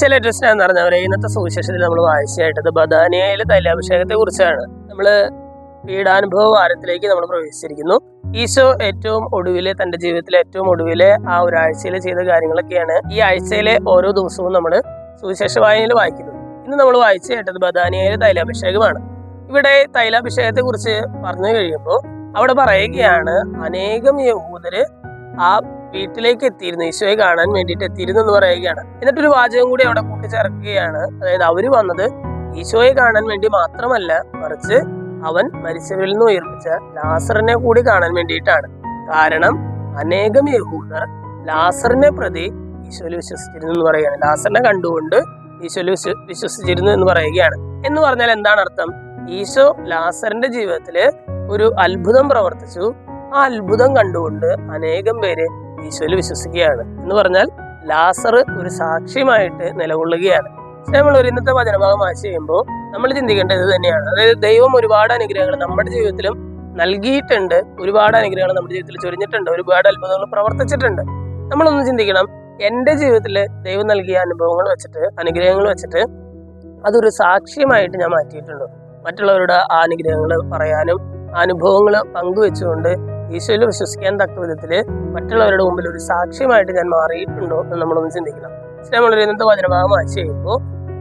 ഈശോയിലെ ഏറ്റവും സ്നേഹം നിറഞ്ഞവരെ, ഇന്നത്തെ സുവിശേഷത്തിൽ നമ്മൾ വായിച്ചായിട്ടത് ബഥാനിയയിലെ തൈലാഭിഷേകത്തെ കുറിച്ചാണ്. നമ്മള് പീഡാനുഭവ വാരത്തിലേക്ക് നമ്മൾ പ്രവേശിച്ചിരിക്കുന്നു. ഈശോ ഏറ്റവും ഒടുവിലെ തന്റെ ജീവിതത്തിലെ ഏറ്റവും ഒടുവിലെ ആ ഒരാഴ്ചയിൽ ചെയ്ത കാര്യങ്ങളൊക്കെയാണ് ഈ ആഴ്ചയിലെ ഓരോ ദിവസവും നമ്മൾ സുവിശേഷ വായനയിൽ വായിക്കുന്നത്. ഇന്ന് നമ്മൾ വായിച്ചു കേട്ടത് ബഥാനിയയിലെ തൈലാഭിഷേകമാണ്. ഇവിടെ തൈലാഭിഷേകത്തെ കുറിച്ച് പറഞ്ഞു കഴിയുമ്പോൾ അവിടെ പറയുകയാണ്, അനേകം യഹൂദര് ആ വീട്ടിലേക്ക് എത്തിയിരുന്നു, ഈശോയെ കാണാൻ വേണ്ടിയിട്ട് എത്തിയിരുന്നു എന്ന് പറയുകയാണ്. എന്നിട്ടൊരു വാചകം കൂടി അവിടെ കൂട്ടിച്ചേർക്കുകയാണ്. അതായത് അവര് വന്നത് ഈശോയെ കാണാൻ വേണ്ടി മാത്രമല്ല, മറിച്ച് അവൻ മരിച്ചവരിൽ നിന്ന് ഉയർപ്പിച്ച ലാസറിനെ കൂടി കാണാൻ വേണ്ടിയിട്ടാണ്. കാരണം അനേകം യഹൂദർ ലാസറിനെ പ്രതി ഈശോയിൽ വിശ്വസിച്ചിരുന്നു എന്ന് പറയുകയാണ്. ലാസറിനെ കണ്ടുകൊണ്ട് ഈശോയിൽ വിശ്വസിച്ചിരുന്നു എന്ന് പറയുകയാണ്. എന്ന് പറഞ്ഞാൽ എന്താണ് അർത്ഥം? ഈശോ ലാസറിന്റെ ജീവിതത്തില് ഒരു അത്ഭുതം പ്രവർത്തിച്ചു. ആ അത്ഭുതം കണ്ടുകൊണ്ട് അനേകം പേര് ഈശോയിൽ വിശ്വസിക്കുകയാണ്. എന്ന് പറഞ്ഞാൽ ലാസർ ഒരു സാക്ഷ്യമായിട്ട് നിലകൊള്ളുകയാണ്. നമ്മൾ ഒരു ഇന്നത്തെ വചനഭാഗം വായിച്ചു ചെയ്യുമ്പോൾ നമ്മൾ ചിന്തിക്കേണ്ടത് ഇത് തന്നെയാണ്. അതായത് ദൈവം ഒരുപാട് അനുഗ്രഹങ്ങൾ നമ്മുടെ ജീവിതത്തിലും നൽകിയിട്ടുണ്ട്, ഒരുപാട് അനുഗ്രഹങ്ങൾ നമ്മുടെ ജീവിതത്തിൽ ചൊരിഞ്ഞിട്ടുണ്ട്, ഒരുപാട് അത്ഭുതങ്ങൾ പ്രവർത്തിച്ചിട്ടുണ്ട്. നമ്മളൊന്ന് ചിന്തിക്കണം, എൻ്റെ ജീവിതത്തിൽ ദൈവം നൽകിയ അനുഭവങ്ങൾ വെച്ചിട്ട്, അനുഗ്രഹങ്ങൾ വെച്ചിട്ട് അതൊരു സാക്ഷ്യമായിട്ട് ഞാൻ മാറ്റിയിട്ടുണ്ടോ? മറ്റുള്ളവരുടെ ആ അനുഗ്രഹങ്ങൾ പറയാനും അനുഭവങ്ങൾ പങ്കുവെച്ചുകൊണ്ട് ഈശോയിൽ വിശ്വസിക്കാൻ തക്ക വിധത്തിൽ മറ്റുള്ളവരുടെ മുമ്പിൽ ഒരു സാക്ഷ്യമായിട്ട് ഞാൻ മാറിയിട്ടുണ്ടോ എന്ന് നമ്മളൊന്ന് ചിന്തിക്കണം. നമ്മളൊരു ഇന്നത്തെ വചനഭാഗം വായിച്ചു കഴിയുമ്പോൾ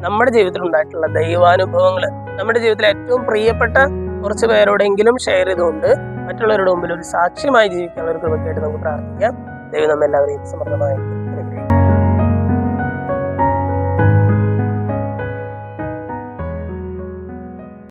നമ്മുടെ ജീവിതത്തിൽ ഉണ്ടായിട്ടുള്ള ദൈവാനുഭവങ്ങൾ നമ്മുടെ ജീവിതത്തിൽ ഏറ്റവും പ്രിയപ്പെട്ട കുറച്ച് പേരോടെങ്കിലും ഷെയർ ചെയ്തുകൊണ്ട് മറ്റുള്ളവരുടെ മുമ്പിൽ ഒരു സാക്ഷ്യമായി ജീവിക്കാനുള്ള ഒരു കൃപയ്ക്കായിട്ട് നമുക്ക് പ്രാർത്ഥിക്കാം. ദൈവം നമ്മെല്ലാവരെയും സമൃദ്ധമായിട്ട്